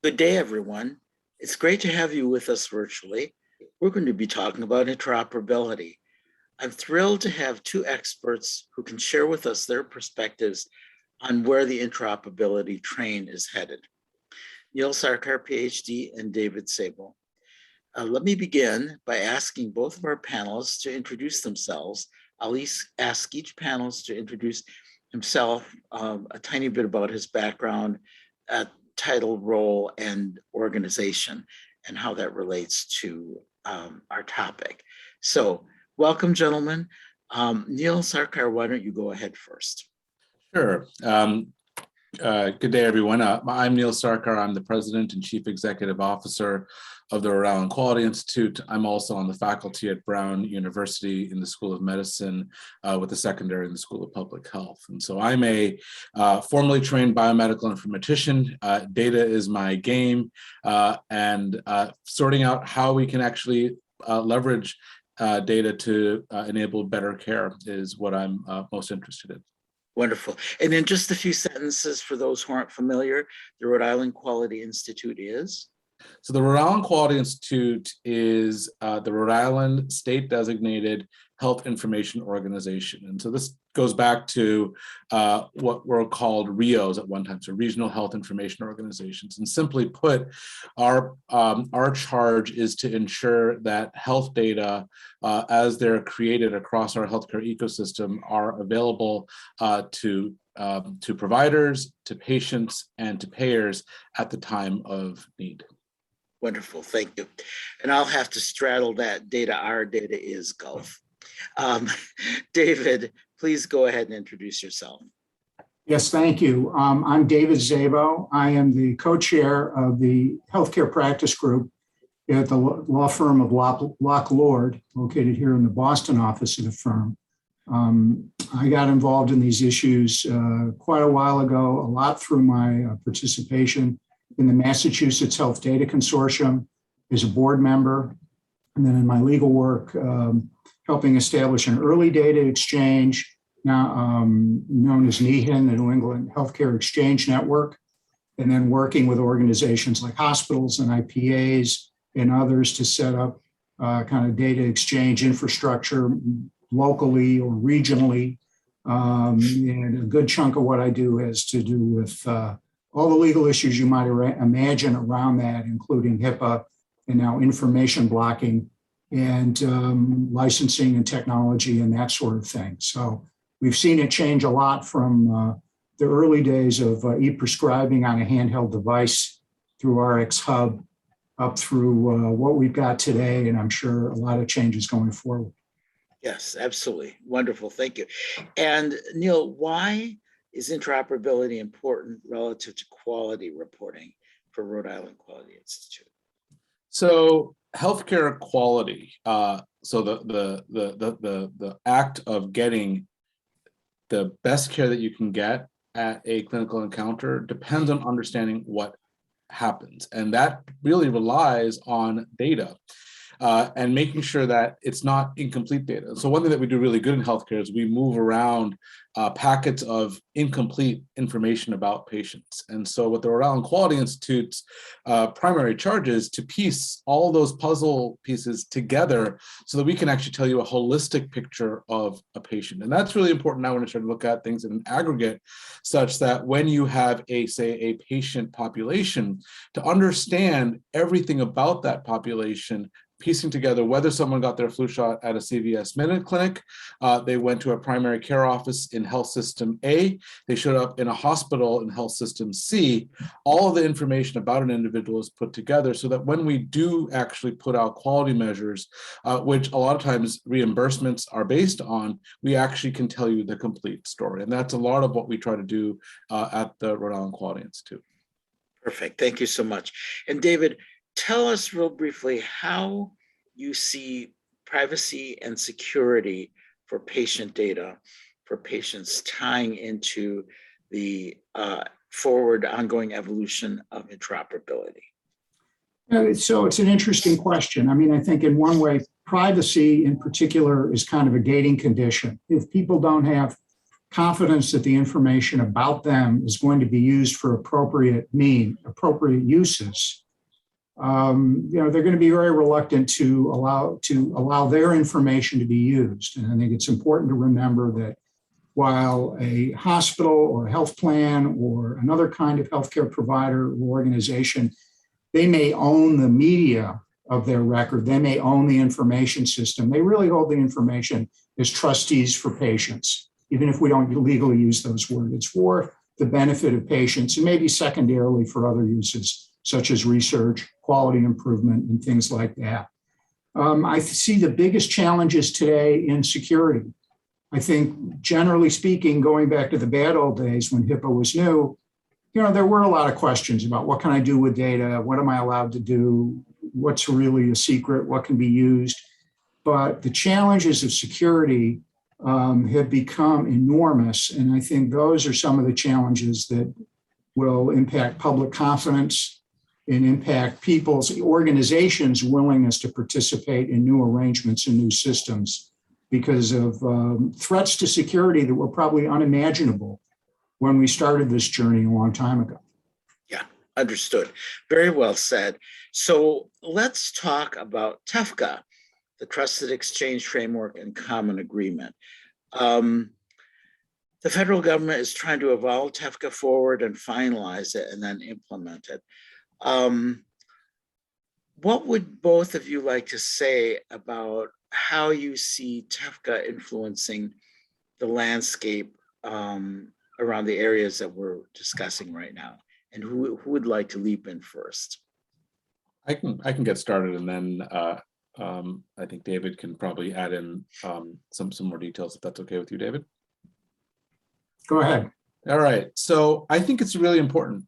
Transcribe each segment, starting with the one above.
Good day, everyone. It's great to have you with us virtually. We're going to be talking about interoperability. I'm thrilled to have two experts who can share with us their perspectives on where the interoperability train is headed. Neil Sarkar, PhD, and David Sable. Let me begin by asking both of our panelists to introduce themselves. I'll ask each panelist to introduce himself, a tiny bit about his background, title, role, and organization, and how that relates to our topic. So welcome, gentlemen. Neil Sarkar, why don't you go ahead first? Sure. Good day, everyone. I'm Neil Sarkar. I'm the President and Chief Executive Officer of the Rhode Island Quality Institute. I'm also on the faculty at Brown University in the School of Medicine with a secondary in the School of Public Health. And so I'm a formally trained biomedical informatician. Data is my game, and sorting out how we can actually leverage data to enable better care is what I'm most interested in. Wonderful. And in just a few sentences for those who aren't familiar, the Rhode Island Quality Institute is? So the Rhode Island Quality Institute is the Rhode Island state designated health information organization. And so this goes back to what were called RIOs at one time, so regional health information organizations. And simply put, our charge is to ensure that health data, as they're created across our healthcare ecosystem, are available to providers, to patients, and to payers at the time of need. Wonderful, thank you. And I'll have to straddle that data, our data is Gulf. David, please go ahead and introduce yourself. Yes, thank you. I'm David Sable. I am the co-chair of the healthcare practice group at the law firm of Locke Lord, located here in the Boston office of the firm. I got involved in these issues quite a while ago, a lot through my participation in the Massachusetts Health Data Consortium as a board member, and then in my legal work, helping establish an early data exchange, now known as NEHIN, the New England Healthcare Exchange Network, and then working with organizations like hospitals and IPAs and others to set up kind of data exchange infrastructure locally or regionally. And a good chunk of what I do has to do with all the legal issues you might imagine around that, including HIPAA and now information blocking and licensing and technology and that sort of thing. So we've seen it change a lot from the early days of e-prescribing on a handheld device through RX Hub up through what we've got today, and I'm sure a lot of changes going forward. Yes, absolutely. Wonderful, thank you. And Neil, why is interoperability important relative to quality reporting for Rhode Island Quality Institute? So healthcare quality, so the act of getting the best care that you can get at a clinical encounter depends on understanding what happens. And that really relies on data. And making sure that it's not incomplete data. So one thing that we do really good in healthcare is we move around packets of incomplete information about patients. And so what the Rhode Island Quality Institute's primary charge is to piece all those puzzle pieces together so that we can actually tell you a holistic picture of a patient. And that's really important now when you start to look at things in an aggregate, such that when you have say a patient population, to understand everything about that population, piecing together whether someone got their flu shot at a CVS Minute Clinic, they went to a primary care office in health system A, they showed up in a hospital in health system C, all of the information about an individual is put together so that when we do actually put out quality measures, which a lot of times reimbursements are based on, we actually can tell you the complete story. And that's a lot of what we try to do at the Rhode Island Quality Institute. Perfect, thank you so much. And David, tell us real briefly how you see privacy and security for patient data, for patients tying into the forward ongoing evolution of interoperability. So it's an interesting question. I mean, I think in one way, privacy in particular is kind of a gating condition. If people don't have confidence that the information about them is going to be used for appropriate uses, they're going to be very reluctant to allow their information to be used. And I think it's important to remember that while a hospital or a health plan or another kind of healthcare provider or organization, they may own the media of their record, they may own the information system, they really hold the information as trustees for patients, even if we don't legally use those words. It's for the benefit of patients and maybe secondarily for other uses, such as research, quality improvement, and things like that. I see the biggest challenges today in security. I think, generally speaking, going back to the bad old days when HIPAA was new, there were a lot of questions about what can I do with data? What am I allowed to do? What's really a secret? What can be used? But the challenges of security have become enormous. And I think those are some of the challenges that will impact public confidence and impact people's organizations' willingness to participate in new arrangements and new systems because of threats to security that were probably unimaginable when we started this journey a long time ago. Yeah, understood. Very well said. So let's talk about TEFCA, the Trusted Exchange Framework and Common Agreement. The federal government is trying to evolve TEFCA forward and finalize it and then implement it. What would both of you like to say about how you see TEFCA influencing the landscape around the areas that we're discussing right now? And who would like to leap in first? I can get started, and then I think David can probably add in some more details if that's okay with you, David. Go ahead. All right, so I think it's really important,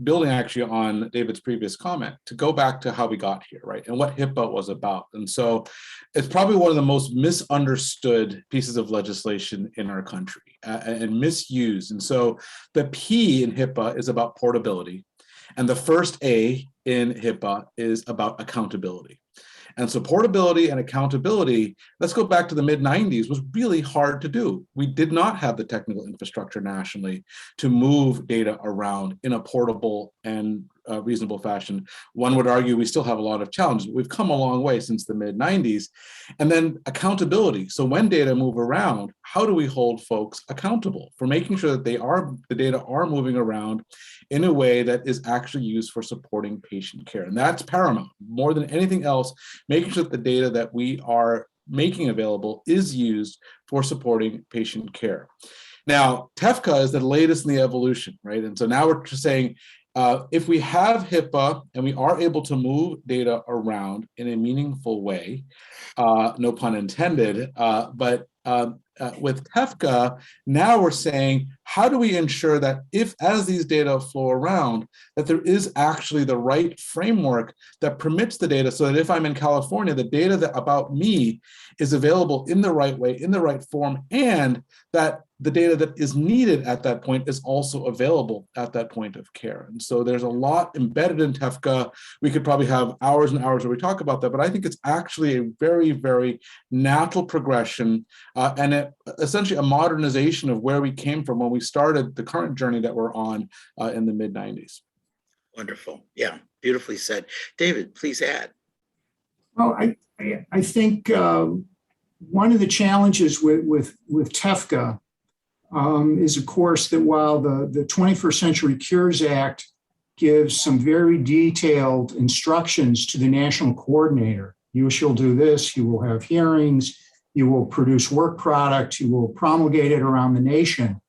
building actually on David's previous comment, to go back to how we got here, right, and what HIPAA was about. And so it's probably one of the most misunderstood pieces of legislation in our country and misused. And so the P in HIPAA is about portability, and the first A in HIPAA is about accountability. And so portability and accountability, let's go back to the mid-90s, was really hard to do. We did not have the technical infrastructure nationally to move data around in a portable and reasonable fashion. One would argue we still have a lot of challenges. We've come a long way since the mid-90s. And then accountability. So when data move around, how do we hold folks accountable for making sure that the data are moving around in a way that is actually used for supporting patient care? And that's paramount. More than anything else, making sure that the data that we are making available is used for supporting patient care. Now, TEFCA is the latest in the evolution, right? And so now we're just saying, if we have HIPAA and we are able to move data around in a meaningful way, no pun intended, but with TEFCA, now we're saying, how do we ensure that as these data flow around, that there is actually the right framework that permits the data, so that if I'm in California, the data about me is available in the right way, in the right form, and that the data that is needed at that point is also available at that point of care. And so there's a lot embedded in TEFCA. We could probably have hours and hours where we talk about that, but I think it's actually a very, very natural progression and essentially a modernization of where we came from when we started the current journey that we're on in the mid-90s. Wonderful. Yeah, beautifully said. David, please add. Well, I think one of the challenges with TEFCA is, of course, that while the 21st Century Cures Act gives some very detailed instructions to the national coordinator, you shall do this, you will have hearings, you will produce work product, you will promulgate it around the nation,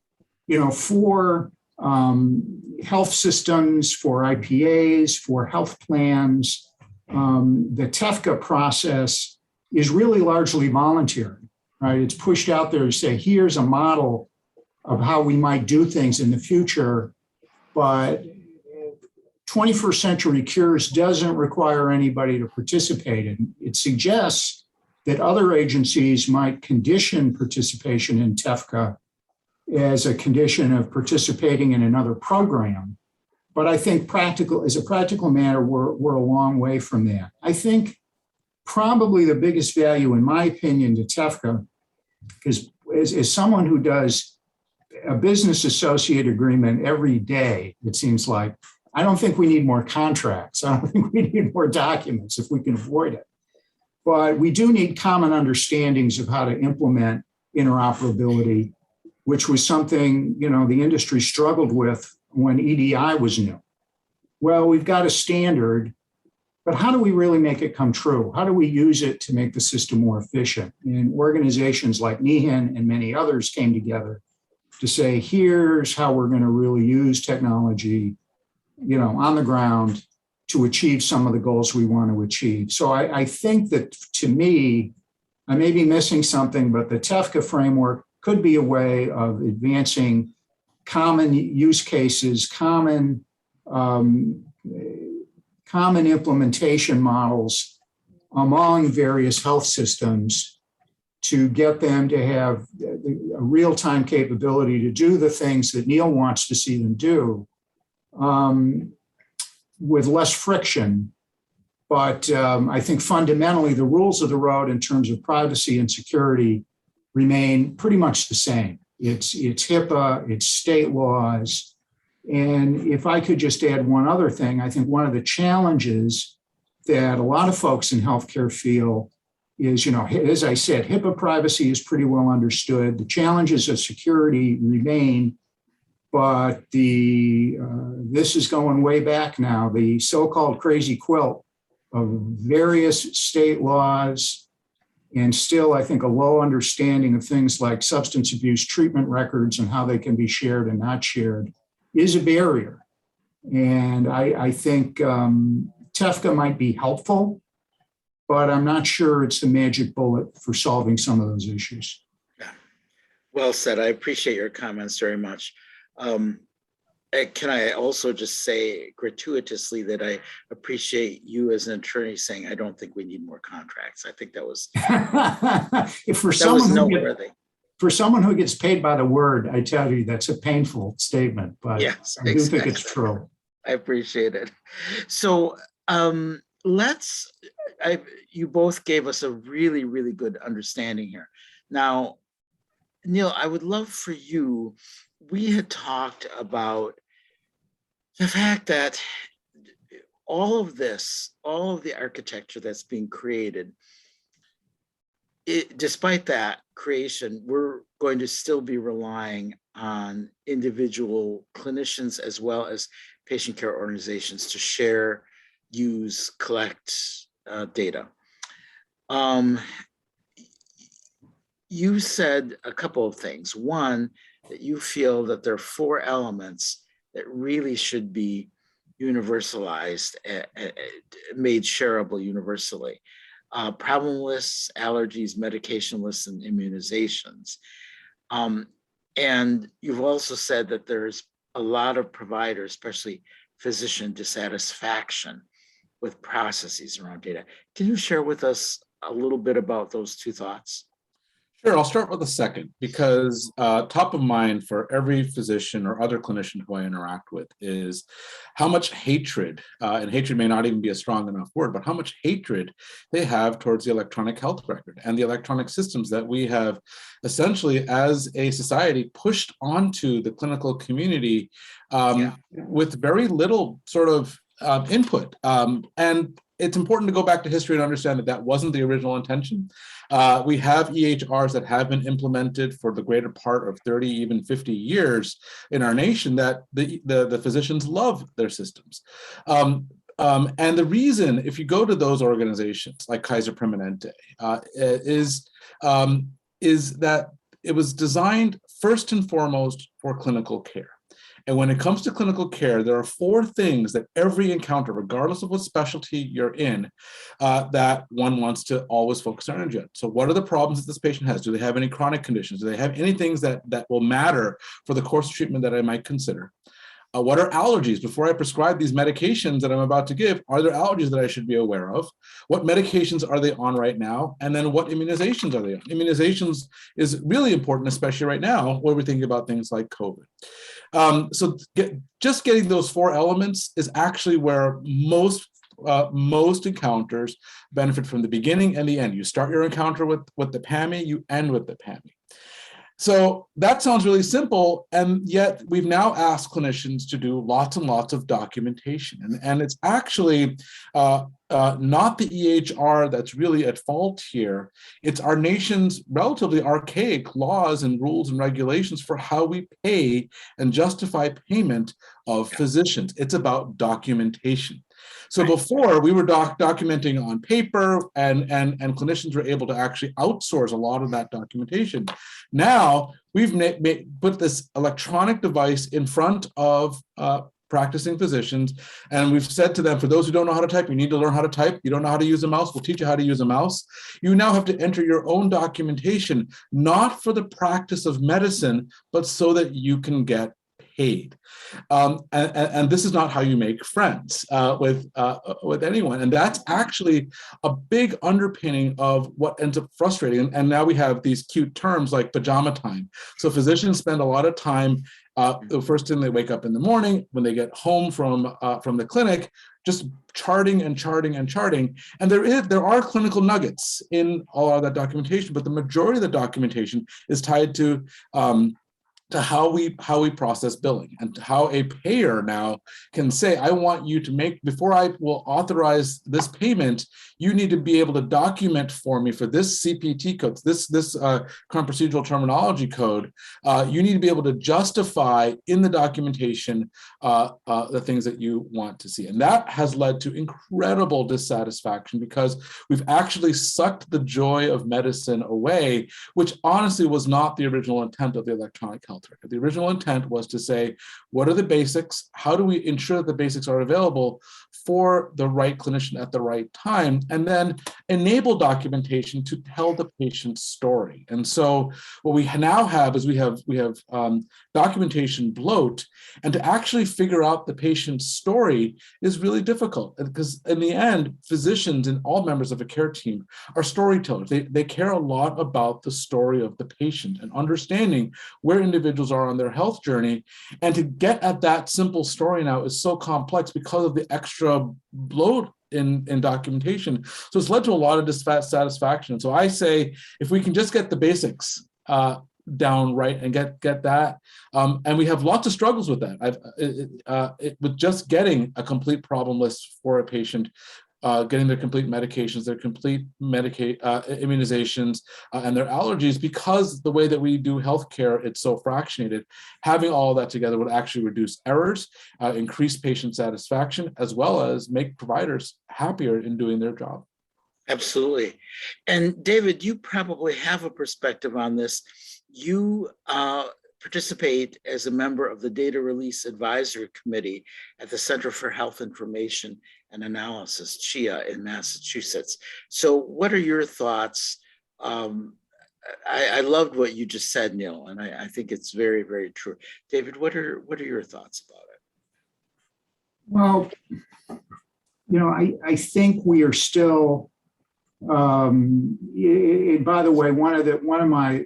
for health systems, for IPAs, for health plans. The TEFCA process is really largely voluntary, right? It's pushed out there to say, here's a model of how we might do things in the future, but 21st Century Cures doesn't require anybody to participate in. It suggests that other agencies might condition participation in TEFCA as a condition of participating in another program. But I think as a practical matter, we're a long way from that. I think probably the biggest value, in my opinion, to TEFCA is as someone who does a business associate agreement every day, it seems like. I don't think we need more contracts. I don't think we need more documents if we can avoid it. But we do need common understandings of how to implement interoperability, which was something, the industry struggled with when EDI was new. Well, we've got a standard, but how do we really make it come true? How do we use it to make the system more efficient? And organizations like NEHAN and many others came together to say, here's how we're going to really use technology, on the ground to achieve some of the goals we want to achieve. So I think that, to me, I may be missing something, but the TEFCA framework could be a way of advancing common use cases, common implementation models among various health systems to get them to have a real-time capability to do the things that Neil wants to see them do with less friction. But I think fundamentally the rules of the road in terms of privacy and security remain pretty much the same. It's HIPAA, it's state laws. And if I could just add one other thing, I think one of the challenges that a lot of folks in healthcare feel is, as I said, HIPAA privacy is pretty well understood. The challenges of security remain, but this is going way back now. The so-called crazy quilt of various state laws, and still, I think, a low understanding of things like substance abuse treatment records and how they can be shared and not shared is a barrier. And I think TEFCA might be helpful, but I'm not sure it's the magic bullet for solving some of those issues. Yeah. Well said. I appreciate your comments very much. Can I also just say gratuitously that I appreciate you as an attorney saying, I don't think we need more contracts. I think that was, noteworthy. For someone who gets paid by the word, I tell you, that's a painful statement, but yes, I do think it's true. I appreciate it. So you both gave us a really, really good understanding here. Now, Neil, I would love for you, we had talked about the fact that all of the architecture that's being created, despite that creation, we're going to still be relying on individual clinicians as well as patient care organizations to share, use, collect data. You said a couple of things. One, that you feel that there are 4 elements that really should be universalized, made shareable universally. Problem lists, allergies, medication lists, and immunizations. And you've also said that there's a lot of providers, especially physician dissatisfaction with processes around data. Can you share with us a little bit about those 2 thoughts? Sure, I'll start with the second, because top of mind for every physician or other clinician who I interact with is how much hatred, and hatred may not even be a strong enough word, but how much hatred they have towards the electronic health record and the electronic systems that we have essentially as a society pushed onto the clinical community with very little sort of input. And it's important to go back to history and understand that that wasn't the original intention. We have EHRs that have been implemented for the greater part of 30, even 50 years in our nation that the physicians love their systems. And the reason, if you go to those organizations like Kaiser Permanente, is that it was designed first and foremost for clinical care. And when it comes to clinical care, there are 4 things that every encounter, regardless of what specialty you're in, that one wants to always focus their energy on. So what are the problems that this patient has? Do they have any chronic conditions? Do they have any things that will matter for the course of treatment that I might consider? What are allergies? Before I prescribe these medications that I'm about to give, are there allergies that I should be aware of? What medications are they on right now? And then what immunizations are they on? Immunizations is really important, especially right now, where we're thinking about things like COVID. So just getting those 4 elements is actually where most encounters benefit from the beginning and the end. You start your encounter with the PAMI, you end with the PAMI. So that sounds really simple, and yet we've now asked clinicians to do lots and lots of documentation, and it's actually not the EHR that's really at fault here. It's our nation's relatively archaic laws and rules and regulations for how we pay and justify payment of physicians. It's about documentation. So before, we were documenting on paper, and clinicians were able to actually outsource a lot of that documentation. Now we've put this electronic device in front of practicing physicians, and we've said to them, for those who don't know how to type, you need to learn how to type. You don't know how to use a mouse, we'll teach you how to use a mouse. You now have to enter your own documentation, not for the practice of medicine, but so that you can get paid. And this is not how you make friends with anyone. And that's actually a big underpinning of what ends up frustrating. And now we have these cute terms like pajama time. So physicians spend a lot of time, the first thing they wake up in the morning, when they get home from the clinic, just charting and charting and charting. And there are clinical nuggets in all of that documentation, but the majority of the documentation is tied to how we process billing, and how a payer now can say, I want you to make, before I will authorize this payment, you need to be able to document for me for this CPT code, this current procedural terminology code. You need to be able to justify in the documentation the things that you want to see. And that has led to incredible dissatisfaction, because we've actually sucked the joy of medicine away, which honestly was not the original intent of the electronic health record. The original intent was to say, what are the basics? How do we ensure that the basics are available for the right clinician at the right time? And then enable documentation to tell the patient's story. And so what we now have is we have documentation bloat, and to actually figure out the patient's story is really difficult, because in the end, physicians and all members of a care team are storytellers. They care a lot about the story of the patient and understanding where individuals are on their health journey. And to get at that simple story now is so complex because of the extra bloat in documentation. So it's led to a lot of dissatisfaction. So I say, if we can just get the basics down right and get that, and we have lots of struggles with that. With just getting a complete problem list for a patient, getting their complete medications, their complete immunizations, and their allergies, because the way that we do healthcare, it's so fractionated. Having all that together would actually reduce errors, increase patient satisfaction, as well as make providers happier in doing their job. Absolutely. And David, you probably have a perspective on this. You participate as a member of the Data Release Advisory Committee at the Center for Health Information and Analysis, CHIA, in Massachusetts. So what are your thoughts? I loved what you just said, Neil, and I think it's very, very true. David, what are your thoughts about it? Well, I think we are still, and by the way, one of my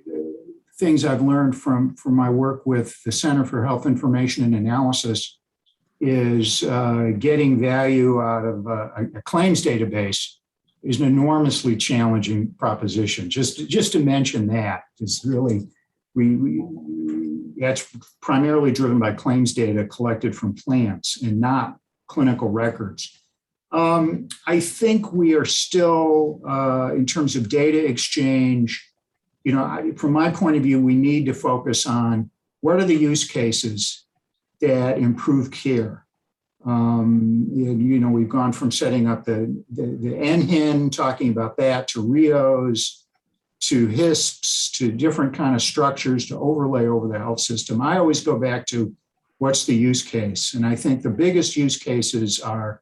things I've learned from my work with the Center for Health Information and Analysis is getting value out of a claims database is an enormously challenging proposition. Just to mention that is really, that's primarily driven by claims data collected from plants and not clinical records. I think we are still, in terms of data exchange, from my point of view, we need to focus on what are the use cases that improve care. We've gone from setting up the NHIN, talking about that, to RIOs, to HISPs, to different kind of structures to overlay over the health system. I always go back to what's the use case. And I think the biggest use cases are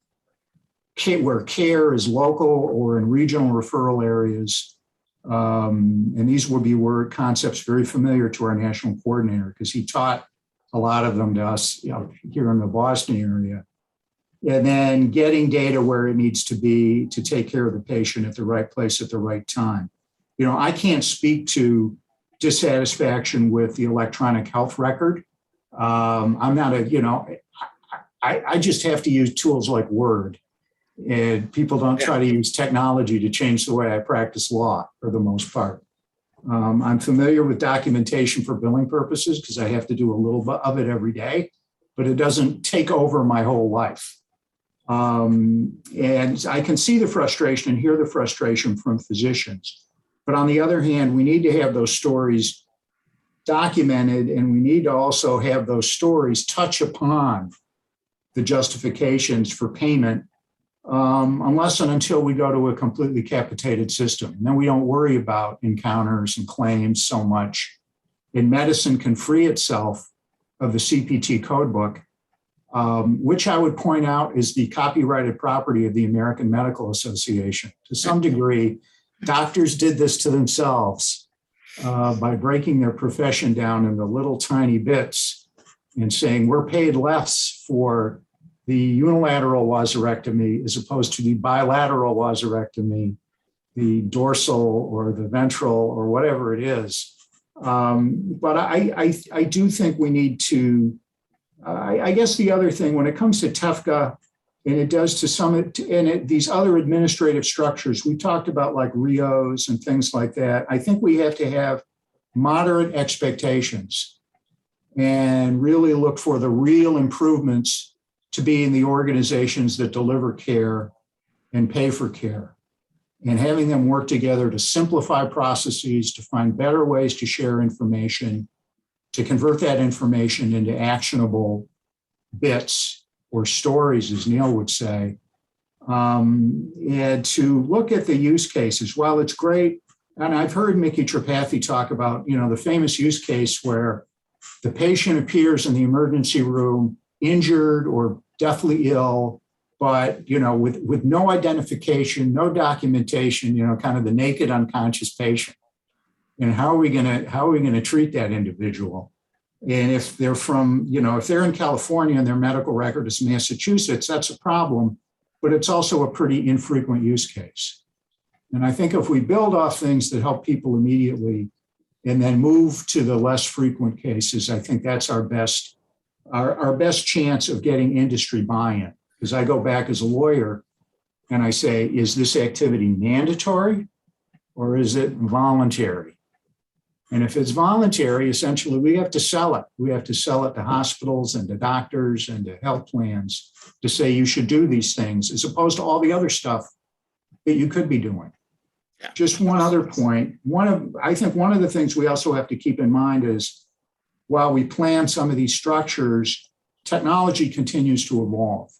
where care is local or in regional referral areas. And these would be word concepts very familiar to our national coordinator, because he taught a lot of them to us here in the Boston area. And then getting data where it needs to be to take care of the patient at the right place at the right time. I can't speak to dissatisfaction with the electronic health record. I'm not I just have to use tools like Word. And people don't try to use technology to change the way I practice law for the most part. I'm familiar with documentation for billing purposes because I have to do a little bit of it every day, but it doesn't take over my whole life. And I can see the frustration and hear the frustration from physicians. But on the other hand, we need to have those stories documented, and we need to also have those stories touch upon the justifications for payment, unless and until we go to a completely capitated system. And then we don't worry about encounters and claims so much. And medicine can free itself of the CPT codebook, which I would point out is the copyrighted property of the American Medical Association. To some degree, doctors did this to themselves by breaking their profession down into little tiny bits and saying we're paid less for the unilateral laserectomy as opposed to the bilateral laserectomy, the dorsal or the ventral or whatever it is. But I do think we need to, I guess the other thing when it comes to TEFCA, and it does to some, these other administrative structures, we talked about like RIOs and things like that. I think we have to have moderate expectations and really look for the real improvements to be in the organizations that deliver care and pay for care, and having them work together to simplify processes, to find better ways to share information, to convert that information into actionable bits or stories, as Neil would say, and to look at the use cases. While it's great, and I've heard Mickey Tripathi talk about, the famous use case where the patient appears in the emergency room injured or deathly ill, but with no identification, no documentation, kind of the naked unconscious patient. And how are we going to treat that individual? And if they're from, if they're in California and their medical record is Massachusetts, that's a problem, but it's also a pretty infrequent use case. And I think if we build off things that help people immediately and then move to the less frequent cases, I think that's our best chance of getting industry buy-in. Because I go back as a lawyer and I say, is this activity mandatory or is it voluntary? And if it's voluntary, essentially we have to sell it. We have to sell it to hospitals and to doctors and to health plans to say you should do these things as opposed to all the other stuff that you could be doing. Yeah. Just one other point. I think one of the things we also have to keep in mind is while we plan some of these structures, technology continues to evolve.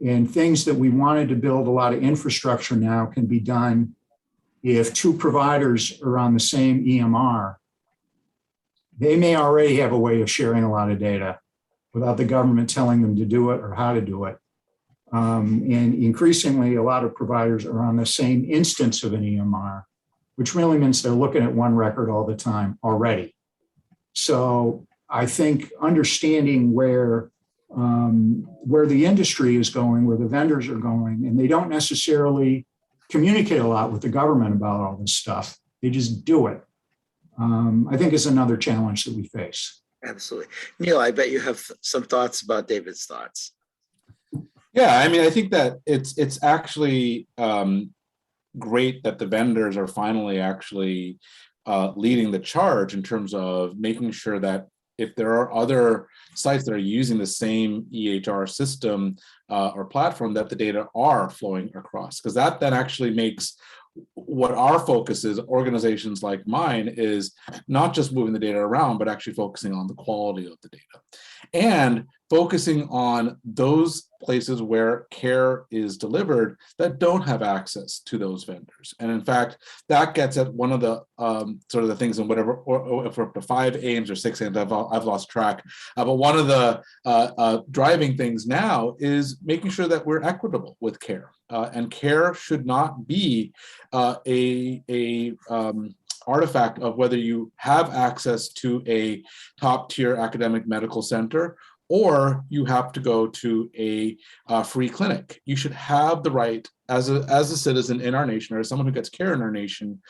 And things that we wanted to build a lot of infrastructure now can be done if two providers are on the same EMR. They may already have a way of sharing a lot of data without the government telling them to do it or how to do it. And increasingly, a lot of providers are on the same instance of an EMR, which really means they're looking at one record all the time already. So I think understanding where the industry is going, where the vendors are going, and they don't necessarily communicate a lot with the government about all this stuff. They just do it. I think is another challenge that we face. Absolutely. Neil, I bet you have some thoughts about David's thoughts. Yeah, I mean, I think that it's actually great that the vendors are finally actually leading the charge in terms of making sure that if there are other sites that are using the same EHR system or platform, that the data are flowing across, because that then actually makes what our focus is, organizations like mine, is not just moving the data around, but actually focusing on the quality of the data and focusing on those places where care is delivered that don't have access to those vendors. And in fact, that gets at one of the sort of the things in whatever, or if we're up to 5 aims or 6 aims, I've lost track. But one of the driving things now is making sure that we're equitable with care. And care should not be a artifact of whether you have access to a top tier academic medical center or you have to go to a free clinic. You should have the right as a citizen in our nation, or as someone who gets care in our nation,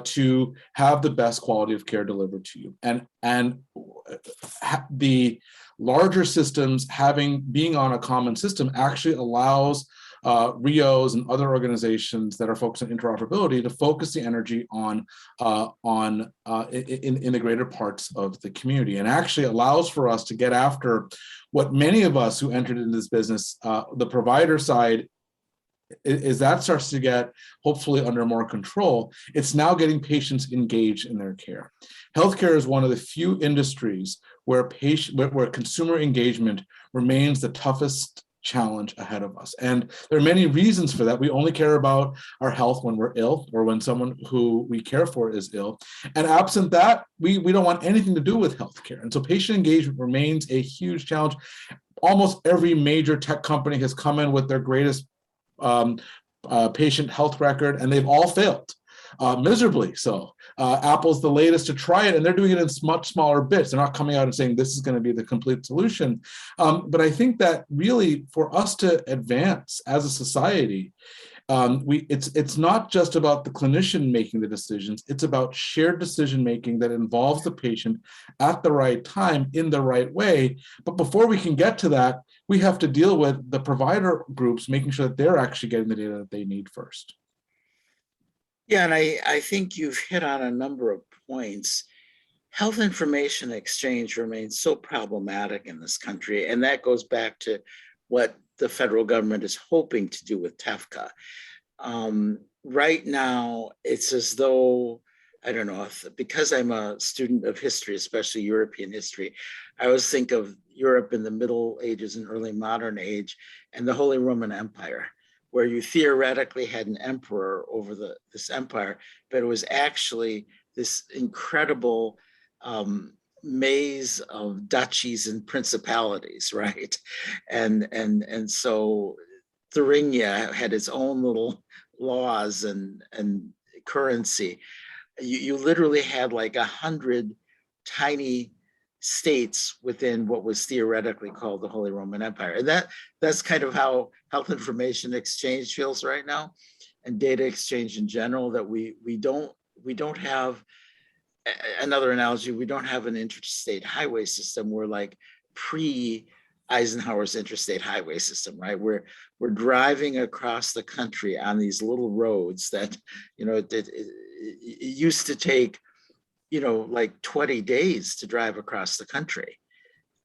to have the best quality of care delivered to you. And the larger systems being on a common system actually allows RIOs and other organizations that are focused on interoperability to focus the energy on in the greater parts of the community, and actually allows for us to get after what many of us who entered into this business, the provider side, is that starts to get hopefully under more control. It's now getting patients engaged in their care. Healthcare is one of the few industries where consumer engagement remains the toughest challenge ahead of us. And there are many reasons for that. We only care about our health when we're ill or when someone who we care for is ill. And absent that, we don't want anything to do with healthcare. And so patient engagement remains a huge challenge. Almost every major tech company has come in with their greatest patient health record, and they've all failed, miserably so. Apple's the latest to try it, and they're doing it in much smaller bits. They're not coming out and saying this is going to be the complete solution. But I think that really for us to advance as a society, it's not just about the clinician making the decisions, it's about shared decision making that involves the patient at the right time in the right way. But before we can get to that, we have to deal with the provider groups, making sure that they're actually getting the data that they need first. Yeah, and I think you've hit on a number of points. Health information exchange remains so problematic in this country, and that goes back to what the federal government is hoping to do with TEFCA. Right now, it's as though, I don't know, because I'm a student of history, especially European history, I always think of Europe in the Middle Ages and early modern age and the Holy Roman Empire, where you theoretically had an emperor over this empire, but it was actually this incredible maze of duchies and principalities, right? And so Thuringia had its own little laws and currency. You literally had like 100 tiny states within what was theoretically called the Holy Roman Empire. And that's kind of how health information exchange feels right now, and data exchange in general, that we don't have, another analogy, we don't have an interstate highway system. We're like pre-Eisenhower's interstate highway system, right? We're driving across the country on these little roads that, it used to take, like 20 days to drive across the country.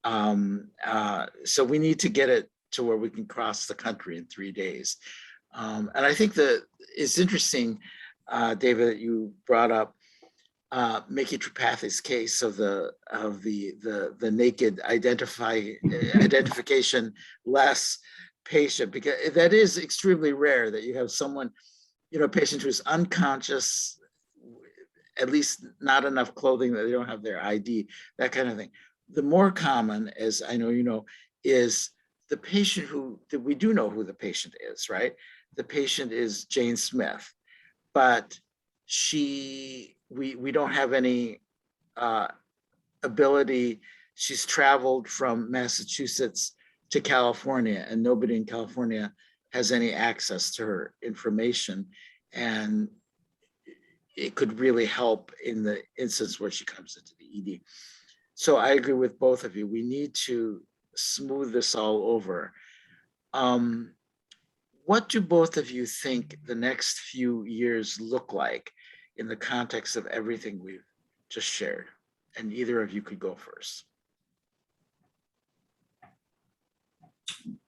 So we need to get it to where we can cross the country in 3 days. And I think that it's interesting, David, that you brought up Mickey Tripathi's case of the naked identification less patient, because that is extremely rare that you have someone, a patient who's unconscious, at least not enough clothing that they don't have their ID, that kind of thing. The more common, as I know you know, is the patient that we do know who the patient is, right? The patient is Jane Smith, but we don't have any ability. She's traveled from Massachusetts to California, and nobody in California has any access to her information. And it could really help in the instance where she comes into the ED. So I agree with both of you. We need to smooth this all over. What do both of you think the next few years look like in the context of everything we've just shared? And either of you could go first.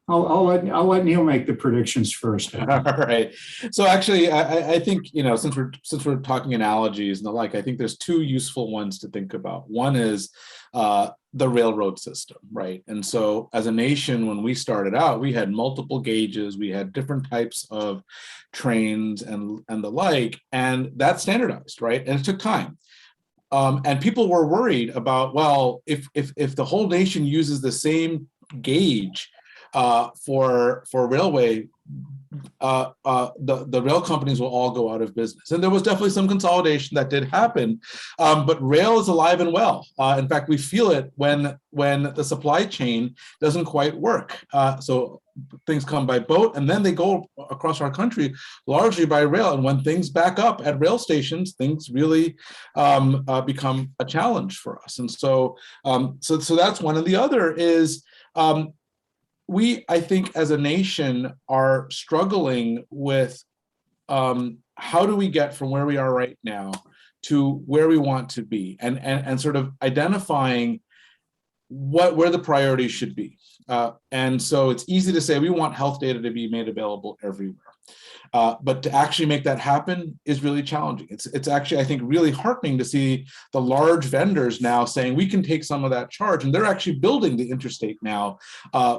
I'll let Neil make the predictions first. All right. So actually, I think, since we're talking analogies and the like, I think there's two useful ones to think about. One is the railroad system, right? And so as a nation, when we started out, we had multiple gauges, we had different types of trains and the like, and that's standardized, right? And it took time. And people were worried about, well, if the whole nation uses the same gauge for railway, the rail companies will all go out of business. And there was definitely some consolidation that did happen, but rail is alive and well. In fact, we feel it when the supply chain doesn't quite work. So things come by boat, and then they go across our country largely by rail. And when things back up at rail stations, things really become a challenge for us. And so that's one. And the other is I think, as a nation, are struggling with how do we get from where we are right now to where we want to be, and sort of identifying where the priorities should be. And so it's easy to say we want health data to be made available everywhere. But to actually make that happen is really challenging. It's actually, I think, really heartening to see the large vendors now saying we can take some of that charge, and they're actually building the interstate now,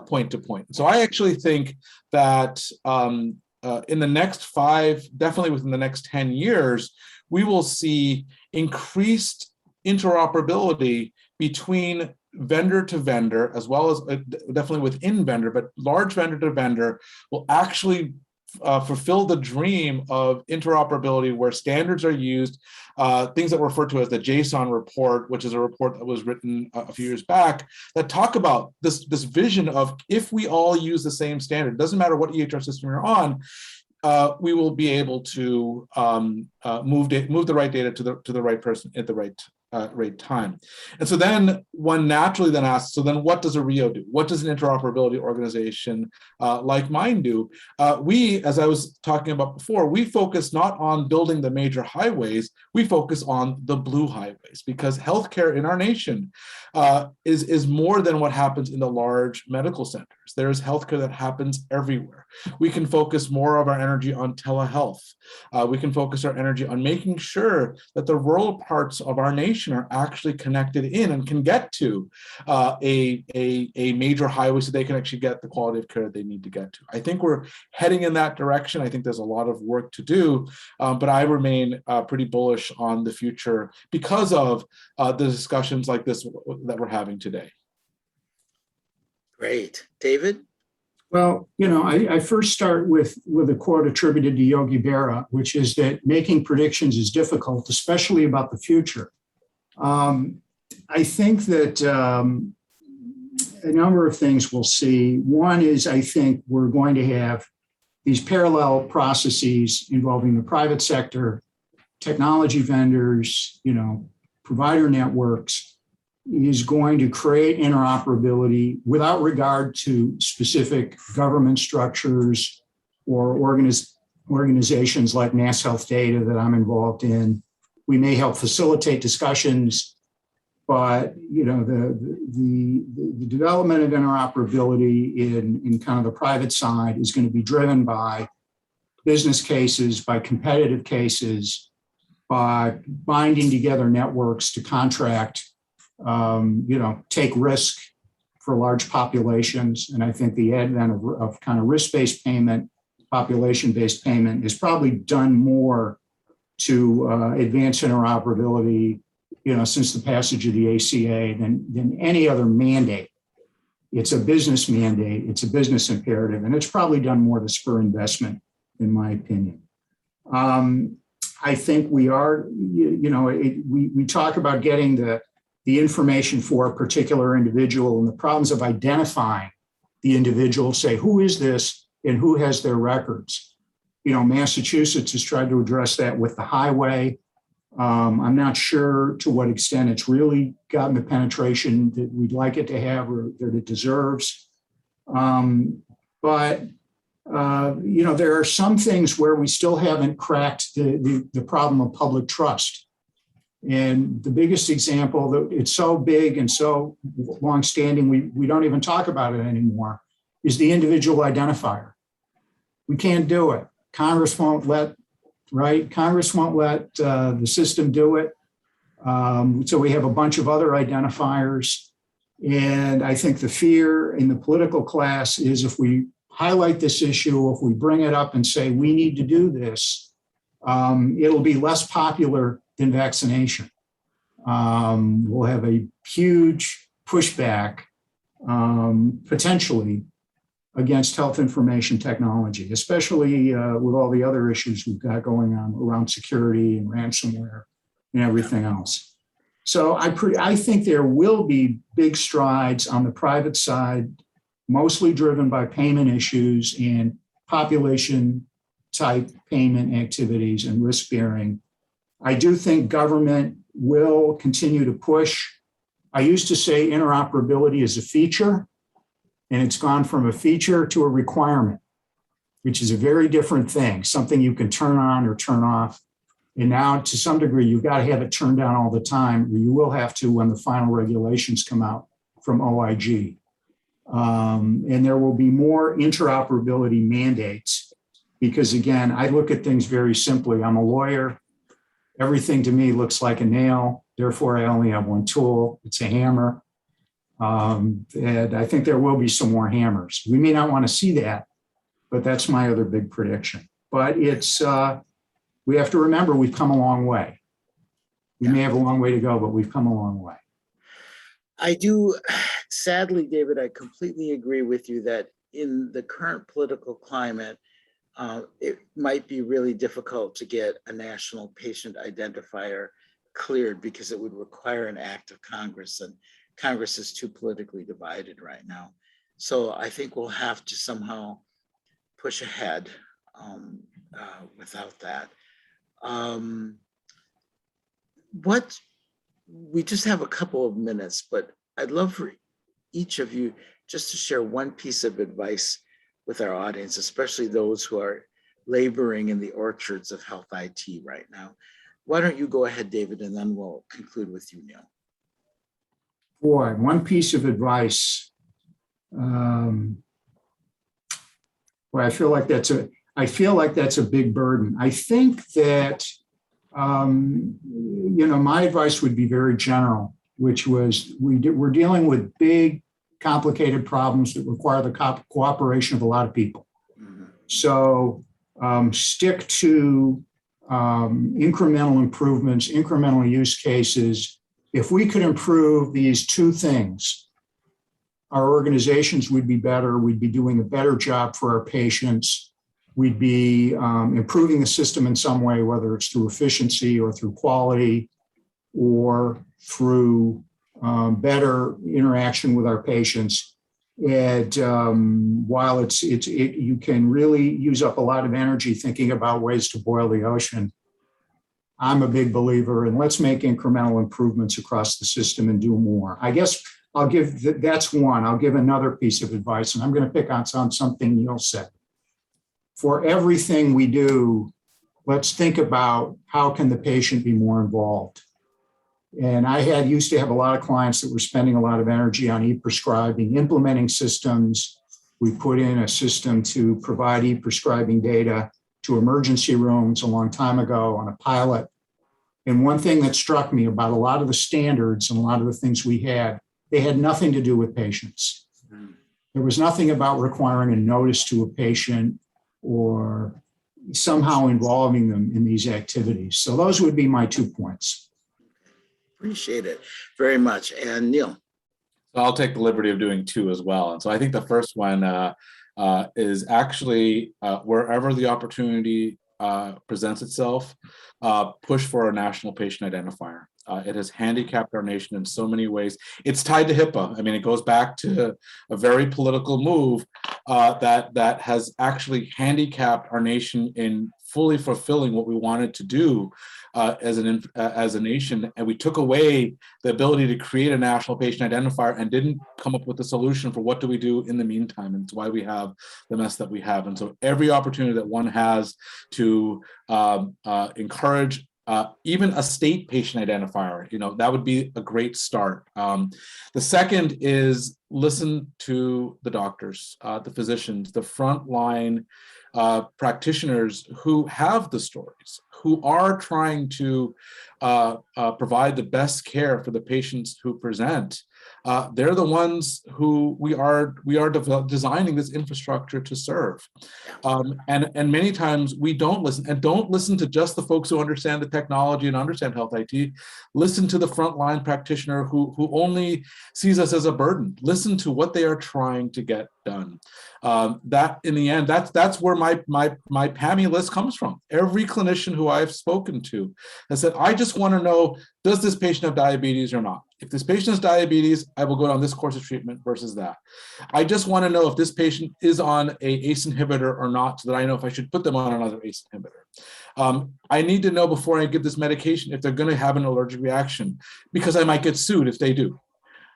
point to point. So I actually think that in the next 5, definitely within the next 10 years, we will see increased interoperability between vendor to vendor, as well as definitely within vendor, but large vendor to vendor will actually fulfill the dream of interoperability, where standards are used, things that were referred to as the JSON report, which is a report that was written a few years back, that talk about this vision of, if we all use the same standard, doesn't matter what EHR system you're on, we will be able to move the right data to the right person at the right time. And so then one naturally then asks, so then what does a RIO do? What does an interoperability organization like mine do? We, as I was talking about before, we focus not on building the major highways, we focus on the blue highways, because healthcare in our nation is more than what happens in the large medical centers. There's healthcare that happens everywhere. We can focus more of our energy on telehealth. We can focus our energy on making sure that the rural parts of our nation are actually connected in and can get to a major highway, so they can actually get the quality of care they need to get to. I think we're heading in that direction. I think there's a lot of work to do, but I remain pretty bullish on the future because of the discussions like this that we're having today. Great. David? Well, I first start with a quote attributed to Yogi Berra, which is that making predictions is difficult, especially about the future. I think that a number of things we'll see. One is, I think we're going to have these parallel processes involving the private sector, technology vendors, provider networks, is going to create interoperability without regard to specific government structures or organizations like Mass Health Data that I'm involved in. We may help facilitate discussions, but the development of interoperability in kind of the private side is going to be driven by business cases, by competitive cases, by binding together networks to contract, take risk for large populations. And I think the advent of kind of risk-based payment, population-based payment, has probably done more to advance interoperability, since the passage of the ACA than any other mandate. It's a business mandate, it's a business imperative, and it's probably done more to spur investment, in my opinion. I think we are, we talk about getting the information for a particular individual and the problems of identifying the individual, say, who is this and who has their records? Massachusetts has tried to address that with the highway. I'm not sure to what extent it's really gotten the penetration that we'd like it to have or that it deserves. But there are some things where we still haven't cracked the problem of public trust. And the biggest example, that it's so big and so longstanding, we don't even talk about it anymore, is the individual identifier. We can't do it. Congress won't let the system do it. So we have a bunch of other identifiers. And I think the fear in the political class is, if we highlight this issue, if we bring it up and say we need to do this, it'll be less popular than vaccination. We'll have a huge pushback, potentially, against health information technology, especially with all the other issues we've got going on around security and ransomware and everything else. So I think there will be big strides on the private side, mostly driven by payment issues and population type payment activities and risk bearing. I do think government will continue to push. I used to say interoperability is a feature. And it's gone from a feature to a requirement, which is a very different thing, something you can turn on or turn off. And now, to some degree, you've got to have it turned down all the time, or you will have to when the final regulations come out from OIG. And there will be more interoperability mandates because, again, I look at things very simply. I'm a lawyer. Everything to me looks like a nail. Therefore, I only have one tool. It's a hammer. And I think there will be some more hammers. We may not want to see that, but that's my other big prediction. But it's, we have to remember we've come a long way. We may have a long way to go, but we've come a long way. I do, sadly, David, I completely agree with you that in the current political climate, it might be really difficult to get a national patient identifier cleared because it would require an act of Congress, and Congress is too politically divided right now. So I think we'll have to somehow push ahead without that. We just have a couple of minutes, but I'd love for each of you just to share one piece of advice with our audience, especially those who are laboring in the orchards of health IT right now. Why don't you go ahead, David, and then we'll conclude with you, Neil. Boy, one piece of advice. Boy, I feel like that's a big burden. I think that my advice would be very general, which was we're dealing with big, complicated problems that require the cooperation of a lot of people. Mm-hmm. So stick to incremental improvements, incremental use cases. If we could improve these two things, our organizations would be better. We'd be doing a better job for our patients. We'd be improving the system in some way, whether it's through efficiency or through quality or through better interaction with our patients. And while you can really use up a lot of energy thinking about ways to boil the ocean, I'm a big believer in let's make incremental improvements across the system and do more. I guess that's one. I'll give another piece of advice, and I'm going to pick on something Neil said. For everything we do, let's think about how can the patient be more involved. And I used to have a lot of clients that were spending a lot of energy on e-prescribing, implementing systems. We put in a system to provide e-prescribing data to emergency rooms a long time ago on a pilot. And one thing that struck me about a lot of the standards and a lot of the things we had, they had nothing to do with patients. There was nothing about requiring a notice to a patient or somehow involving them in these activities. So those would be my 2 points. Appreciate it very much. And Neil. So I'll take the liberty of doing 2 as well. And so I think the first one is actually wherever the opportunity presents itself, push for a national patient identifier. It has handicapped our nation in so many ways. It's tied to HIPAA. I mean, it goes back to a very political move that has actually handicapped our nation in fully fulfilling what we wanted to do as a nation. And we took away the ability to create a national patient identifier and didn't come up with a solution for what do we do in the meantime. And it's why we have the mess that we have. And so every opportunity that one has to encourage even a state patient identifier, that would be a great start. The second is listen to the doctors, the physicians, the frontline practitioners who have the stories, who are trying to provide the best care for the patients who present. They're the ones who we are designing this infrastructure to serve. And many times we don't listen, and don't listen to just the folks who understand the technology and understand health IT. Listen to the frontline practitioner who only sees us as a burden. Listen to what they are trying to get done. That in the end, that's where my PAMI list comes from. Every clinician who I've spoken to has said, I just want to know, does this patient have diabetes or not? If this patient has diabetes, I will go on this course of treatment versus that. I just want to know if this patient is on a ACE inhibitor or not, so that I know if I should put them on another ACE inhibitor. I need to know before I give this medication if they're going to have an allergic reaction, because I might get sued if they do.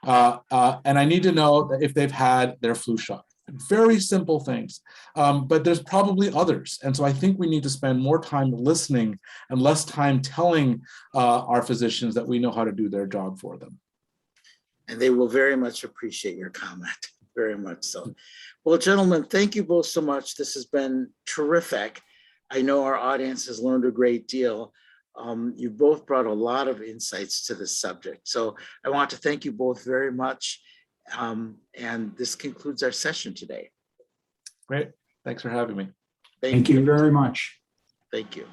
And I need to know that if they've had their flu shot. Very simple things, but there's probably others. And so I think we need to spend more time listening and less time telling our physicians that we know how to do their job for them. And they will very much appreciate your comment, very much so. Well, gentlemen, thank you both so much. This has been terrific. I know our audience has learned a great deal. You both brought a lot of insights to this subject. So I want to thank you both very much. And this concludes our session today. Great. Thanks for having me. Thank you very much. Thank you.